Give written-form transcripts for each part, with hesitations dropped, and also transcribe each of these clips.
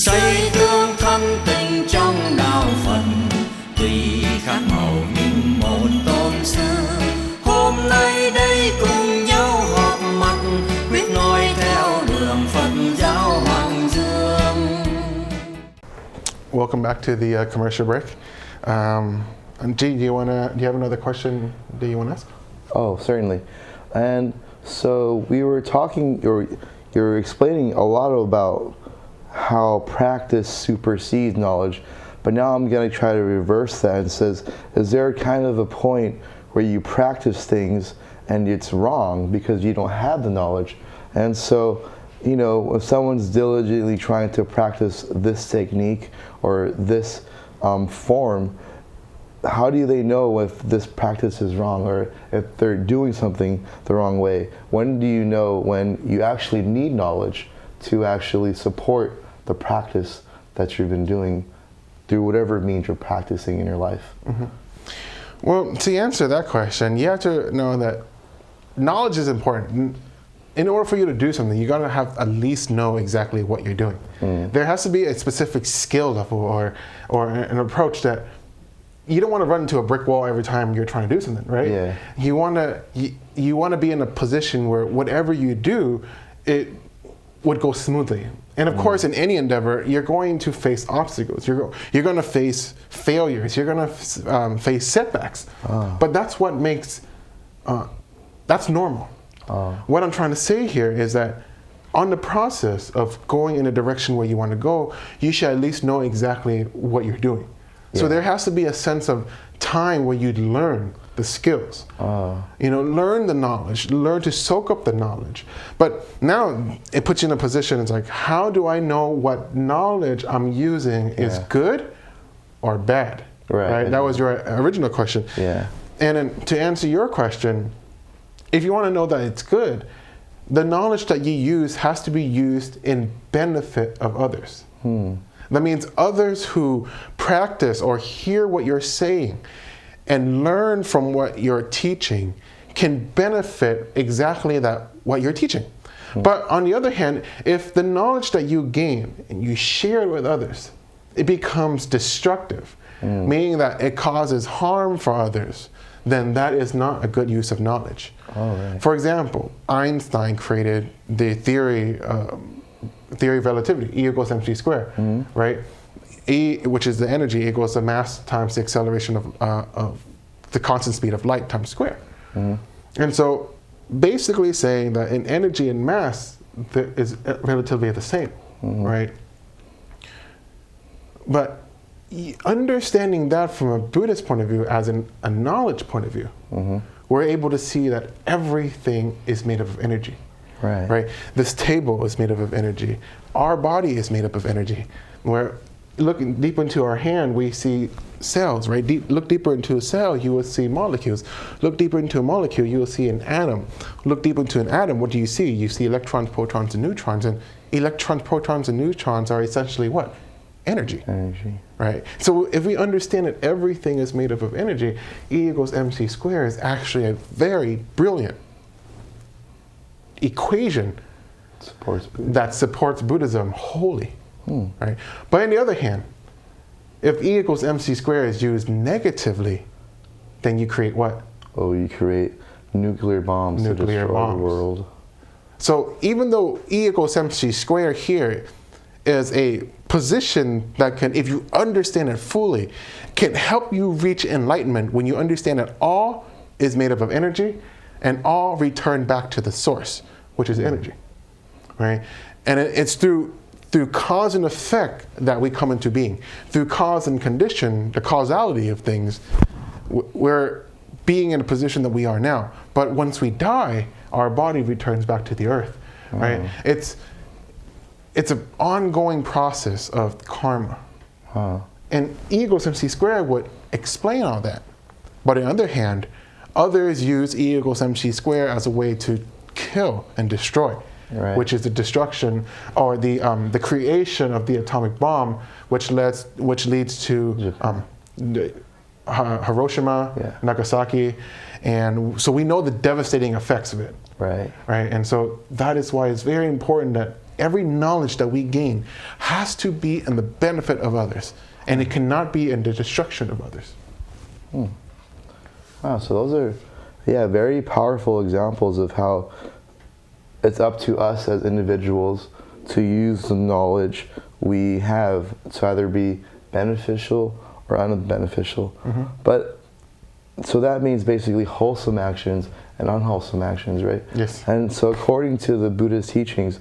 Xây tương thân tình trong đạo Phật, tùy khác màu nhưng một tôn sư. Hôm nay đây cùng nhau họp mặt, quyết noi theo đường Phật giáo Hoàng Dương. Welcome back to the commercial break. G, do you have another question that you want to ask? Oh, certainly. And so we were talking, or you're explaining a lot about how practice supersedes knowledge, but now I'm going to try to reverse that and says, is there kind of a point where you practice things and it's wrong because you don't have the knowledge? And so, you know, if someone's diligently trying to practice this technique or this form, how do they know if this practice is wrong or if they're doing something the wrong way? When do you know when you actually need knowledge to actually support the practice that you've been doing through whatever means you're practicing in your life? Mm-hmm. Well, to answer that question, you have to know that knowledge is important. In order for you to do something, you got to have at least know exactly what you're doing. There has to be a specific skill level or an approach that you don't want to run into a brick wall every time you're trying to do something, right? Yeah. You want to be in a position where whatever you do, it would go smoothly. And of course, in any endeavor, you're going to face obstacles. You're going to face failures. You're going to face setbacks. But that's what makes that's normal. What I'm trying to say here is that on the process of going in a direction where you want to go, you should at least know exactly what you're doing. So there has to be a sense of time where you learn the skills. You know, learn the knowledge, learn to soak up the knowledge. But now it puts you in a position, it's like, how do I know what knowledge I'm using is good or bad? Right? That was your original question. Yeah. And then to answer your question, if you want to know that it's good, the knowledge that you use has to be used in benefit of others. That means others who practice or hear what you're saying and learn from what you're teaching can benefit exactly what you're teaching. But on the other hand, if the knowledge that you gain and you share it with others, it becomes destructive, meaning that it causes harm for others, then that is not a good use of knowledge. For example, Einstein created the theory of relativity, E equals mc squared, right? E, which is the energy, equals the mass times the acceleration of the constant speed of light times square. And so basically saying that in energy and mass is relatively the same, right? But understanding that from a Buddhist point of view, as a knowledge point of view, we're able to see that everything is made up of energy. Right. This table is made up of energy. Our body is made up of energy. Where looking deep into our hand, we see cells, right? Look deeper into a cell, you will see molecules. Look deeper into a molecule, you will see an atom. Look deeper into an atom, what do you see? You see electrons, protons, and neutrons. And electrons, protons, and neutrons are essentially what? Energy. Right? So if we understand that everything is made up of energy, E equals mc squared is actually a very brilliant equation that supports Buddhism wholly. Right? But on the other hand, if E equals mc squared is used negatively, then you create what? Oh, you create nuclear bombs to destroy the world. So even though E equals mc squared here is a position that can, if you understand it fully, can help you reach enlightenment when you understand that all is made up of energy and all return back to the source, which is energy, right? And it's through cause and effect that we come into being. Through cause and condition, the causality of things, we're being in a position that we are now. But once we die, our body returns back to the earth, right? It's an ongoing process of karma. And E equals mc squared would explain all that. But on the other hand, others use E equals mc squared as a way to kill and destroy, which is the destruction or the creation of the atomic bomb, which leads to Hiroshima, Nagasaki, and so we know the devastating effects of it. Right. And so that is why it's very important that every knowledge that we gain has to be in the benefit of others, and it cannot be in the destruction of others. Wow, so those are, very powerful examples of how it's up to us as individuals to use the knowledge we have to either be beneficial or unbeneficial. But so that means basically wholesome actions and unwholesome actions, right? Yes. And so according to the Buddhist teachings,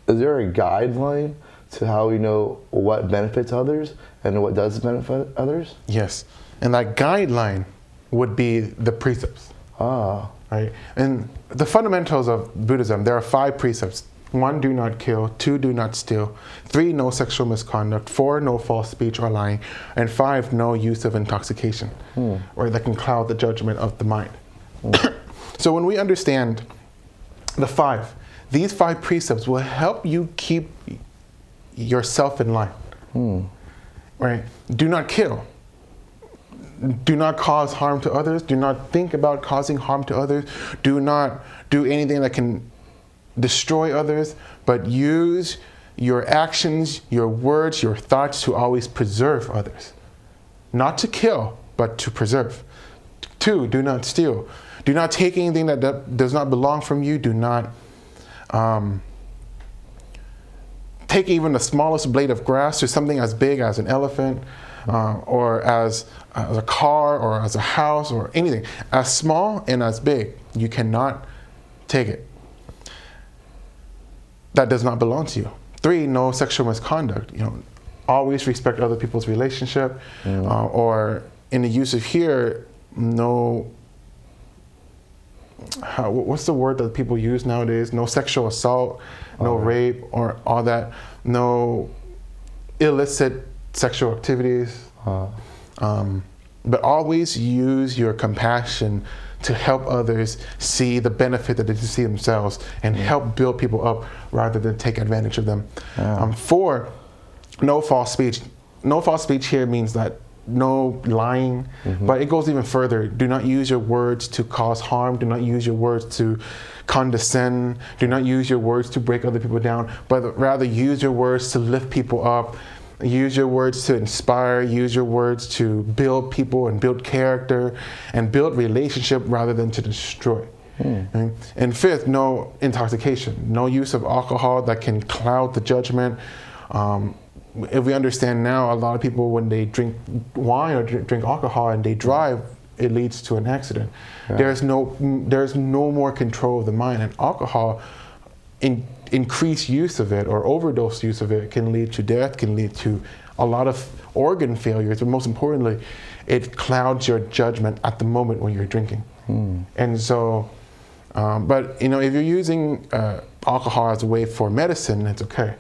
is there a guideline to how we know what benefits others and what does benefit others? Yes. And that guideline would be the precepts. Right? And the fundamentals of Buddhism, there are 5 precepts. 1, do not kill. 2, do not steal. 3, no sexual misconduct. 4, no false speech or lying. And 5, no use of intoxication, or that can cloud the judgment of the mind. So when we understand these 5 precepts will help you keep yourself in line. Right? Do not kill. Do not cause harm to others. Do not think about causing harm to others. Do not do anything that can destroy others, but use your actions, your words, your thoughts to always preserve others. Not to kill, but to preserve. 2, do not steal. Do not take anything that does not belong from you. Do not take even the smallest blade of grass or something as big as an elephant, or as a car, or as a house, or anything. As small and as big, you cannot take it. That does not belong to you. 3, no sexual misconduct. Always respect other people's relationship, or in the use of here, no. What's the word that people use nowadays? No sexual assault, no rape, or all that. No illicit sexual activities. But always use your compassion to help others see the benefit that they see themselves, and help build people up rather than take advantage of them. 4, no false speech. No false speech here means that no lying, but it goes even further. Do not use your words to cause harm. Do not use your words to condescend. Do not use your words to break other people down, but rather use your words to lift people up. Use your words to inspire. Use your words to build people and build character and build relationship rather than to destroy. Okay? And 5th, no intoxication. No use of alcohol that can cloud the judgment. If we understand now, a lot of people, when they drink wine or drink alcohol and they drive, it leads to an accident. Right. There's no more control of the mind, and alcohol, increased use of it or overdose use of it can lead to death, can lead to a lot of organ failures, but most importantly, it clouds your judgment at the moment when you're drinking. And so, but if you're using alcohol as a way for medicine, it's okay.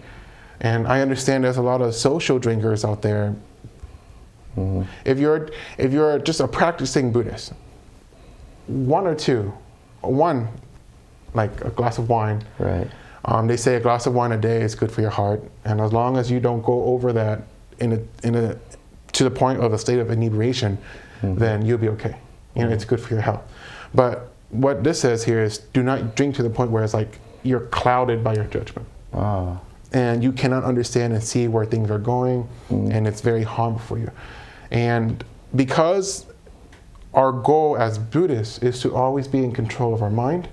And I understand there's a lot of social drinkers out there. If you're just a practicing Buddhist, 1 or 2, like a glass of wine. Right. They say a glass of wine a day is good for your heart, and as long as you don't go over that to the point of a state of inebriation, then you'll be okay. It's good for your health. But what this says here is, do not drink to the point where it's like you're clouded by your judgment. And you cannot understand and see where things are going, and it's very harmful for you. And because our goal as Buddhists is to always be in control of our mind,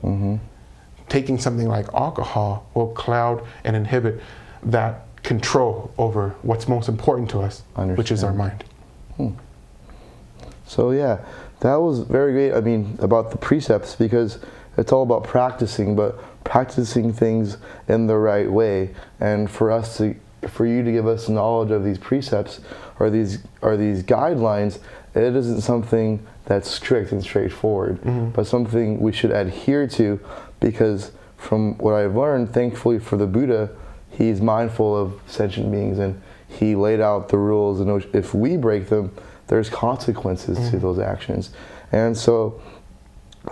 taking something like alcohol will cloud and inhibit that control over what's most important to us, which is our mind. So that was very great. I mean, about the precepts, because it's all about practicing, but practicing things in the right way. And for you to give us knowledge of these precepts or these guidelines, it isn't something that's strict and straightforward, but something we should adhere to, because from what I've learned, thankfully for the Buddha, he's mindful of sentient beings, and he laid out the rules, and if we break them, there's consequences to those actions. And so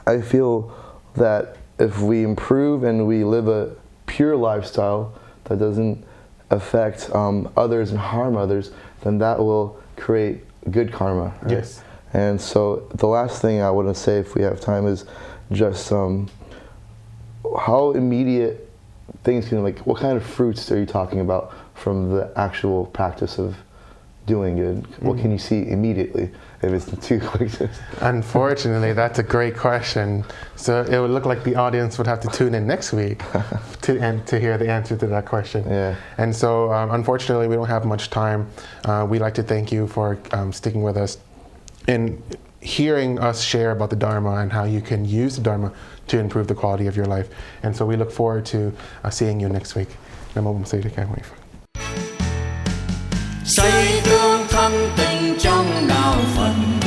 I feel that if we improve and we live a pure lifestyle that doesn't affect others and harm others, then that will create good karma. Right? Yes. And so the last thing I want to say, if we have time, is just how immediate things can, like, what kind of fruits are you talking about from the actual practice of doing good? What can you see immediately if it's too quick? Unfortunately, that's a great question. So it would look like the audience would have to tune in next week to hear the answer to that question. Yeah. And so unfortunately, we don't have much time. We'd like to thank you for sticking with us and hearing us share about the Dharma and how you can use the Dharma to improve the quality of your life. And so we look forward to seeing you next week. Namo Bổn Sư Thích Ca Mâu Ni Phật. Xây tương thân tình trong đạo Phật.